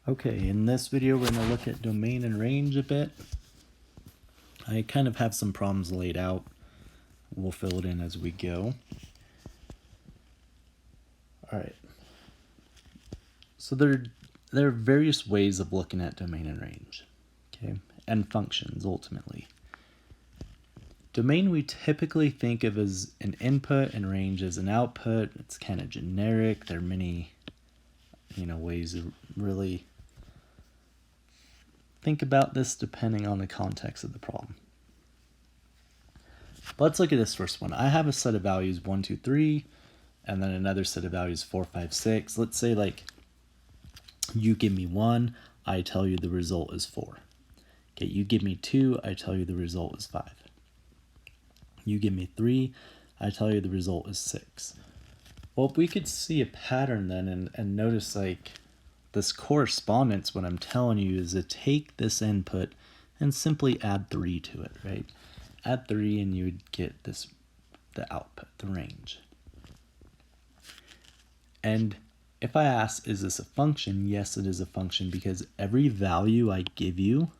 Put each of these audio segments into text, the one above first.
Okay, in this video we're going to look at domain and range a bit. I kind of have some problems laid out. We'll fill it in as we go. Alright, so there are various ways of looking at domain and range, okay, and functions ultimately. Domain we typically think of as an input and range as an output. It's kind of generic. There are many, ways to really think about this depending on the context of the problem. But let's look at this first one. I have a set of values 1, 2, 3, and then another set of values 4, 5, 6. Let's say like you give me 1, I tell you the result is 4. Okay, you give me 2, I tell you the result is 5. You give me 3, I tell you the result is 6. Well, we could see a pattern then and notice like this correspondence, what I'm telling you is to take this input and simply add 3 to it, right? Add 3 and you would get the output, the range. And if I ask, is this a function? Yes, it is a function because every value I give you,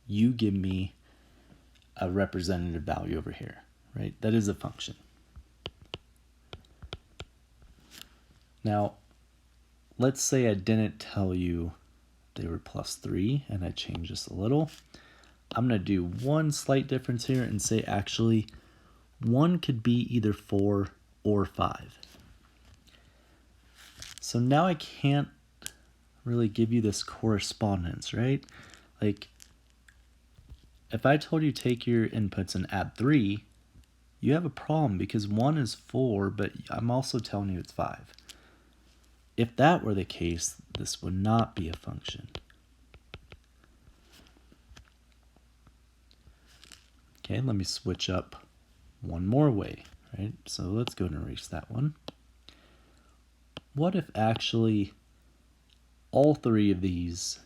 you give me a representative value over here, right? That is a function. Now, let's say I didn't tell you they were plus 3 and I changed this a little. I'm going to do one slight difference here and say actually 1 could be either 4 or 5. So now I can't really give you this correspondence, right? Like if I told you take your inputs and add 3, you have a problem because 1 is 4, but I'm also telling you it's 5. If that were the case, this would not be a function. Okay, let me switch up one more way, right? So let's go and erase that one. What if actually all 3 of these,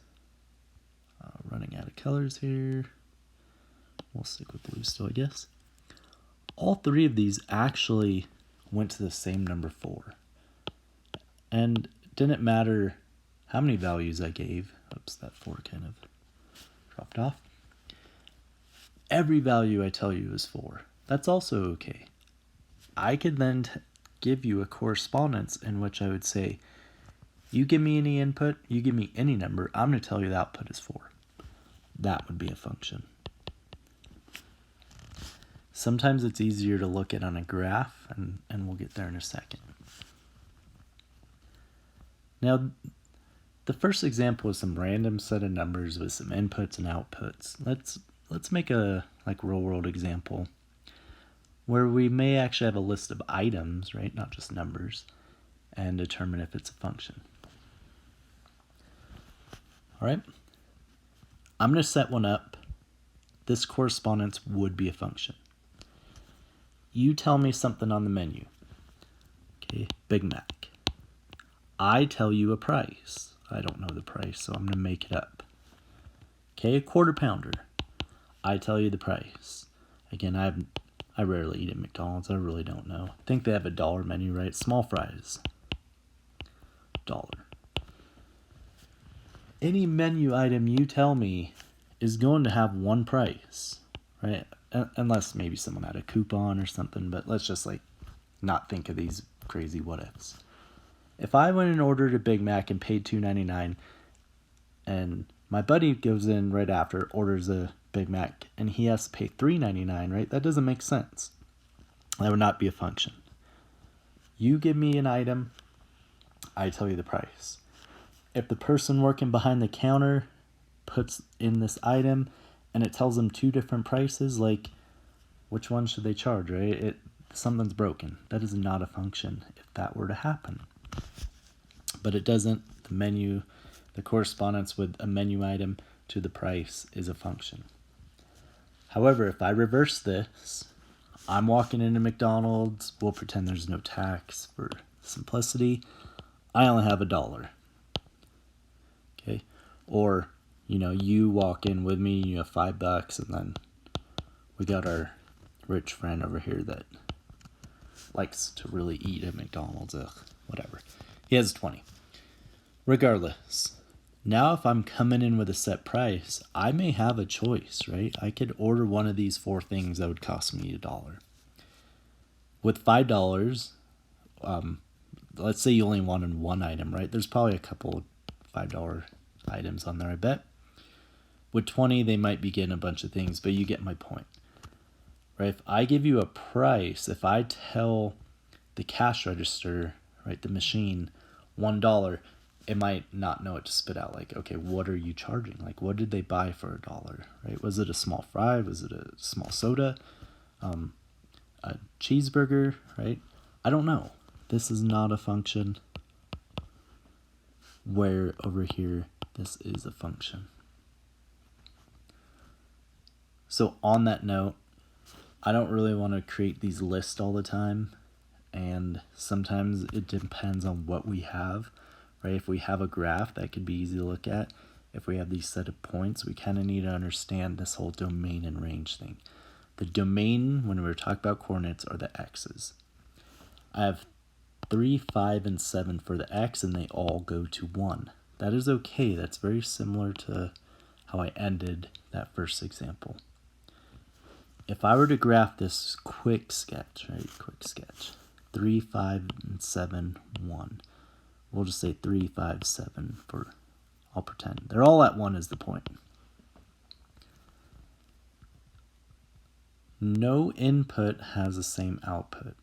running out of colors here, we'll stick with blue still, I guess. All 3 of these actually went to the same number 4. And it didn't matter how many values I gave. Oops, that 4 kind of dropped off. Every value I tell you is 4. That's also okay. I could then give you a correspondence in which I would say, you give me any input, you give me any number, I'm going to tell you the output is 4. That would be a function. Sometimes it's easier to look at on a graph, and we'll get there in a second. Now, the first example is some random set of numbers with some inputs and outputs. Let's make a real world example where we may actually have a list of items, right? Not just numbers, and determine if it's a function. All right. I'm going to set one up. This correspondence would be a function. You tell me something on the menu. Okay, Big Mac. I tell you a price. I don't know the price, so I'm going to make it up. Okay, a Quarter Pounder. I tell you the price. Again, I rarely eat at McDonald's. I really don't know. I think they have a $1 menu, right? Small fries. $1. Any menu item you tell me is going to have one price, right? Unless maybe someone had a coupon or something, but let's just not think of these crazy what ifs. If I went and ordered a Big Mac and paid $2.99 and my buddy goes in right after, orders a Big Mac, and he has to pay $3.99, right? That doesn't make sense. That would not be a function. You give me an item, I tell you the price. If the person working behind the counter puts in this item and it tells them 2 different prices, which one should they charge, right? Something's broken. That is not a function if that were to happen. But it doesn't. The correspondence with a menu item to the price is a function. However, if I reverse this, I'm walking into McDonald's. We'll pretend there's no tax for simplicity. I only have $1. Okay. Or, you walk in with me, you have $5, and then we got our rich friend over here that likes to really eat at McDonald's. Whatever. He has 20. Regardless, Now, if I'm coming in with a set price, I may have a choice, right? I could order one of these 4 things that would cost me $1. With $5, let's say you only wanted one item, right? There's probably a couple $5 items on there, I bet. With 20, they might be getting a bunch of things, but you get my point, right? If I give you a price, if I tell the cash register, right, the machine, $1, it might not know it to spit out like, okay, what are you charging? Like, what did they buy for $1, right? Was it a small fry? Was it a small soda? A cheeseburger, right? I don't know. This is not a function, where over here, this is a function. So on that note, I don't really want to create these lists all the time. And sometimes it depends on what we have, right? If we have a graph, that could be easy to look at. If we have these set of points, we kind of need to understand this whole domain and range thing. The domain, when we were talking about coordinates, are the x's. I have 3, 5, and 7 for the x, and they all go to 1. That is okay. That's very similar to how I ended that first example. If I were to graph this quick sketch, right? Quick sketch. 3, 5, and 7, 1. We'll just say 3, 5, 7 for, I'll pretend. They're all at 1 is the point. No input has the same output.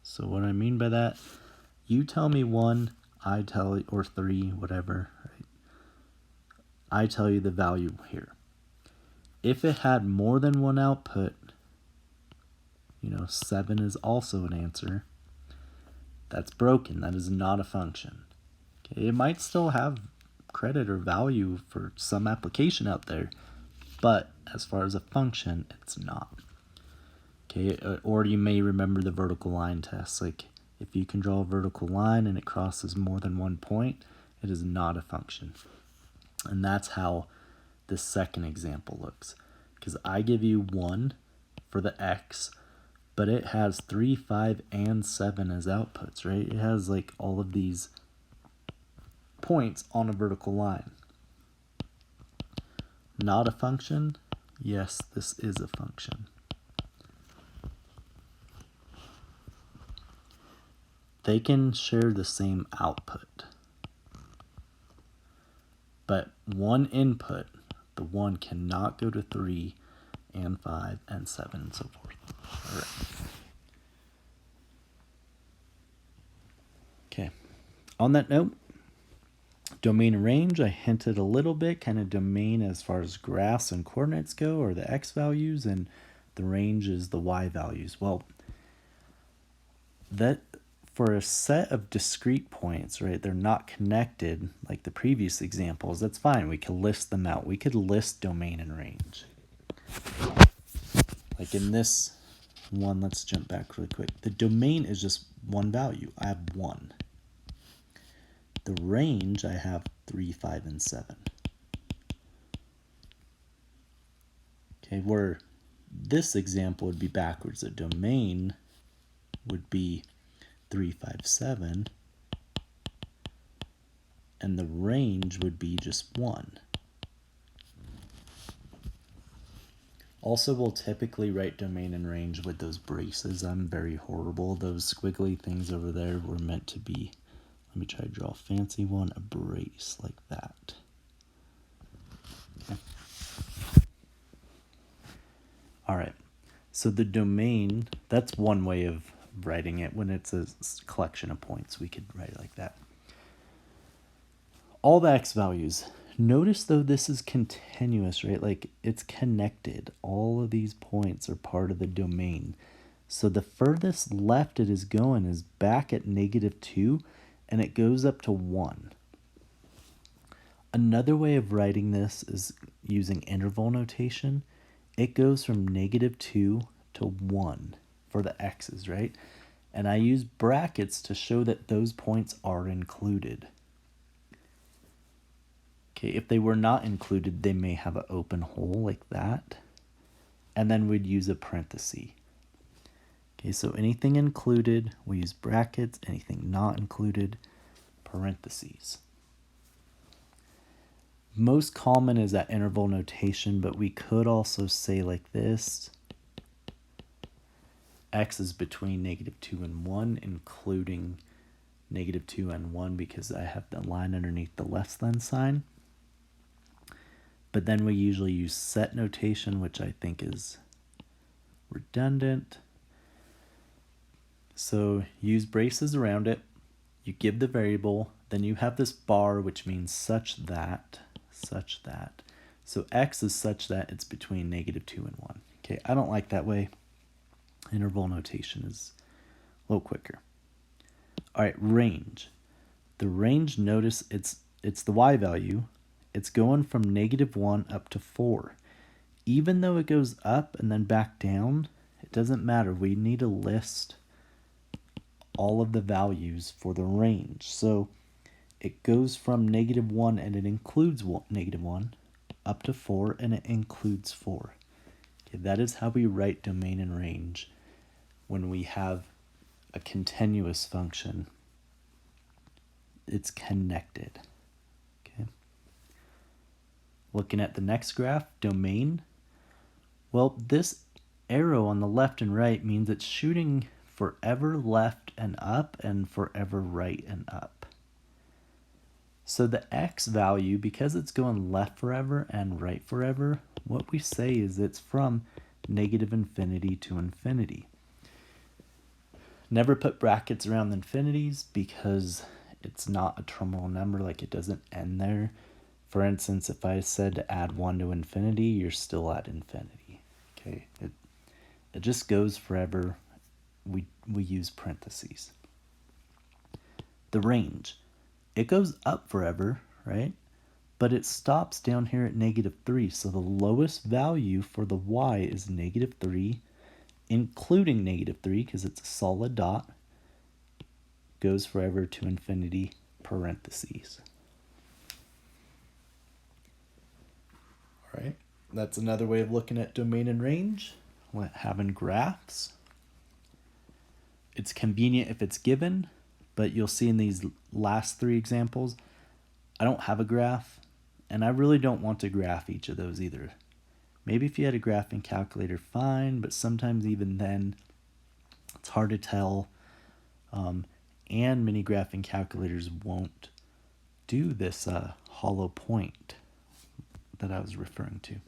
So what I mean by that, you tell me 1, I tell you, or 3, whatever, right? I tell you the value here. If it had more than one output, 7 is also an answer. That's broken. That is not a function. Okay, it might still have credit or value for some application out there, but as far as a function, it's not. Okay, or you may remember the vertical line test. Like, if you can draw a vertical line and it crosses more than one point, it is not a function. And that's how the second example looks. Because I give you 1 for the x, but it has 3, 5, and 7 as outputs, right? It has like all of these points on a vertical line. Not a function? Yes, this is a function. They can share the same output, but one input, the 1 cannot go to 3 and 5 and 7 and so forth. All right. Okay. On that note, domain and range, I hinted a little bit, kind of domain as far as graphs and coordinates go, or the x values, and the range is the y values. Well, that for a set of discrete points, right, they're not connected like the previous examples, that's fine. We can list them out. We could list domain and range. Like in this one, let's jump back really quick. The domain is just one value. I have 1. The range, I have 3, 5, and 7. Okay, where this example would be backwards. The domain would be 3, 5, 7, and the range would be just 1. Also, we'll typically write domain and range with those braces. I'm very horrible. Those squiggly things over there were meant to be, let me try to draw a fancy one, a brace like that. Okay. All right, so the domain, that's one way of writing it. When it's a collection of points, we could write it like that. All the x values. Notice though this is continuous, right? Like it's connected. All of these points are part of the domain. So the furthest left it is going is back at -2, and it goes up to 1. Another way of writing this is using interval notation. It goes from -2 to 1 for the x's, right? And I use brackets to show that those points are included. Okay, if they were not included, they may have an open hole like that. And then we'd use a parenthesis. Okay, so anything included, we use brackets. Anything not included, parentheses. Most common is that interval notation, but we could also say like this. X is between -2 and 1, including -2 and 1 because I have the line underneath the less than sign. But then we usually use set notation, which I think is redundant. So use braces around it. You give the variable, then you have this bar, which means such that. So X is such that it's between -2 and 1. Okay, I don't like that way. Interval notation is a little quicker. All right, range. The range, notice it's the y value. It's going from -1 up to 4. Even though it goes up and then back down, it doesn't matter. We need to list all of the values for the range. So it goes from -1 and it includes -1 up to 4 and it includes 4. Okay, that is how we write domain and range when we have a continuous function. It's connected. Okay. Looking at the next graph, domain. Well, this arrow on the left and right means it's shooting forever left and up and forever right and up. So the X value, because it's going left forever and right forever, what we say is it's from -infinity to infinity. Never put brackets around the infinities because it's not a terminal number, like it doesn't end there. For instance, if I said to add 1 to infinity, you're still at infinity. Okay, it just goes forever. We use parentheses. The range, it goes up forever, right? But it stops down here at -3. So the lowest value for the y is -3, including -3 because it's a solid dot. Goes forever to infinity, parentheses. All right, that's another way of looking at domain and range. Having graphs. It's convenient if it's given, but you'll see in these last 3 examples, I don't have a graph, and I really don't want to graph each of those either. Maybe if you had a graphing calculator, fine, but sometimes even then, it's hard to tell. And many graphing calculators won't do this hollow point that I was referring to.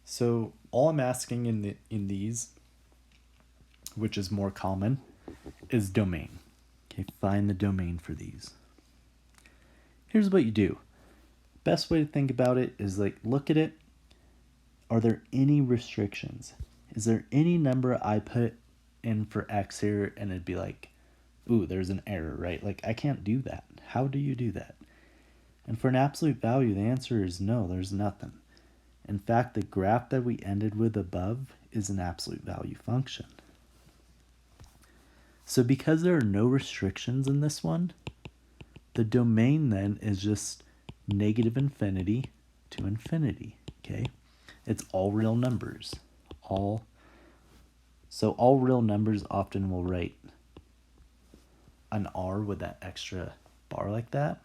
So all I'm asking in these, which is more common, is domain. Okay, find the domain for these. Here's what you do. Best way to think about it is like, look at it. Are there any restrictions? Is there any number I put in for X here and it'd be like, ooh, there's an error, right? Like, I can't do that. How do you do that? And for an absolute value, the answer is no, there's nothing. In fact, the graph that we ended with above is an absolute value function. So because there are no restrictions in this one, the domain then is just -infinity to infinity, okay? It's all real numbers. So all real numbers often will write an R with that extra bar like that.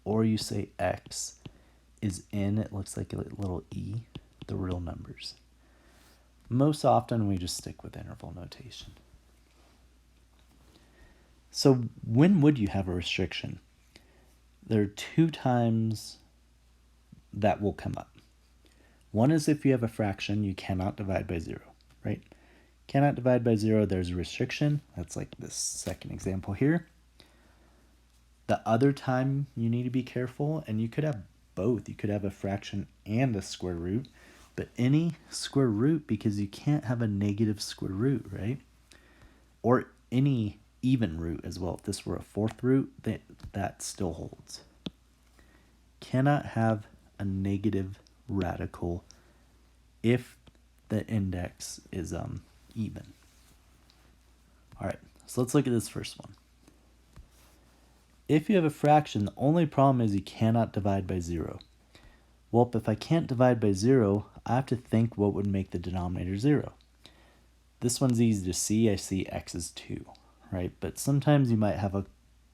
Or you say X is in, it looks like a little E, the real numbers. Most often we just stick with interval notation. So when would you have a restriction? There are 2 times that will come up. One is if you have a fraction you cannot divide by 0, right? Cannot divide by 0, there's a restriction. That's like this second example here. The other time you need to be careful, and you could have both. You could have a fraction and a square root, but any square root, because you can't have a negative square root, right? Or any even root as well. If this were a 4th root, that still holds. Cannot have a negative radical if the index is even. All right, so let's look at this first one. If you have a fraction, the only problem is you cannot divide by 0. Well, if I can't divide by 0, I have to think what would make the denominator 0. This one's easy to see. I see x is 2, right? But sometimes you might have a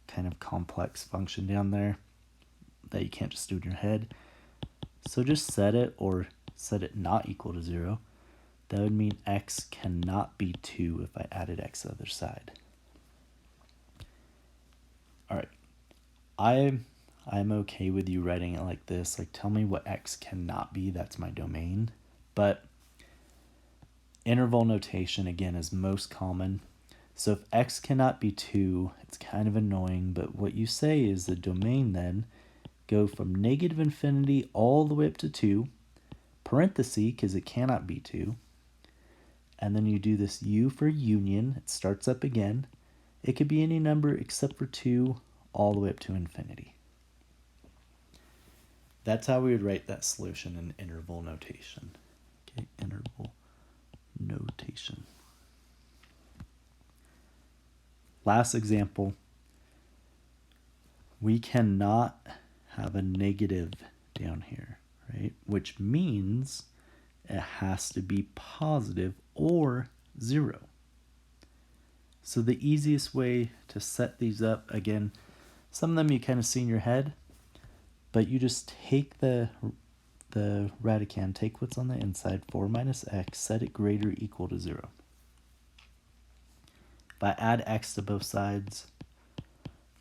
kind of complex function down there. that you can't just do in your head. So just set it, or set it not equal to 0. That would mean x cannot be 2 if I added x to the other side. All right, I'm okay with you writing it like this. Like, tell me what x cannot be. That's my domain. But interval notation, again, is most common. So if x cannot be 2, it's kind of annoying, but what you say is the domain then go from negative infinity all the way up to 2, parenthesis, because it cannot be 2, and then you do this u for union. It starts up again. It could be any number except for 2 all the way up to infinity. That's how we would write that solution in interval notation. Okay, interval notation. Last example, we cannot have a negative down here, right? Which means it has to be positive or 0. So the easiest way to set these up, again, some of them you kind of see in your head, but you just take the radicand, take what's on the inside, 4 minus x, set it greater or equal to 0. If I add x to both sides,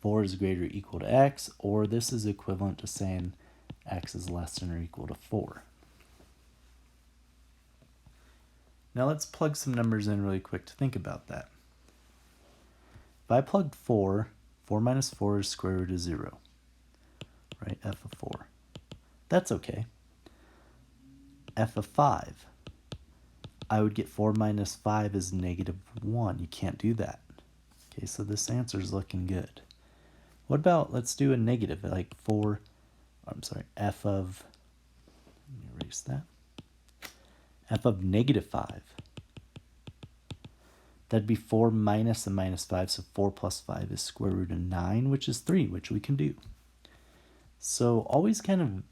4 is greater or equal to x, or this is equivalent to saying x is less than or equal to 4. Now let's plug some numbers in really quick to think about that. If I plug 4, 4 minus 4 is square root of 0, right? F of 4. That's okay. F of 5. I would get 4 minus 5 is negative 1. You can't do that. Okay, so this answer is looking good. What about, let's do a negative, like f of, let me erase that, f of negative 5. That'd be 4 minus a minus 5, so 4 plus 5 is square root of 9, which is 3, which we can do. So always kind of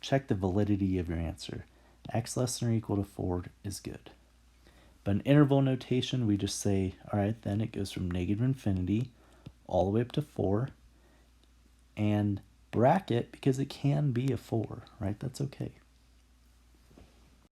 check the validity of your answer. X less than or equal to 4 is good. But in interval notation, we just say, all right, then it goes from negative infinity all the way up to 4, and bracket because it can be a 4, right? That's okay.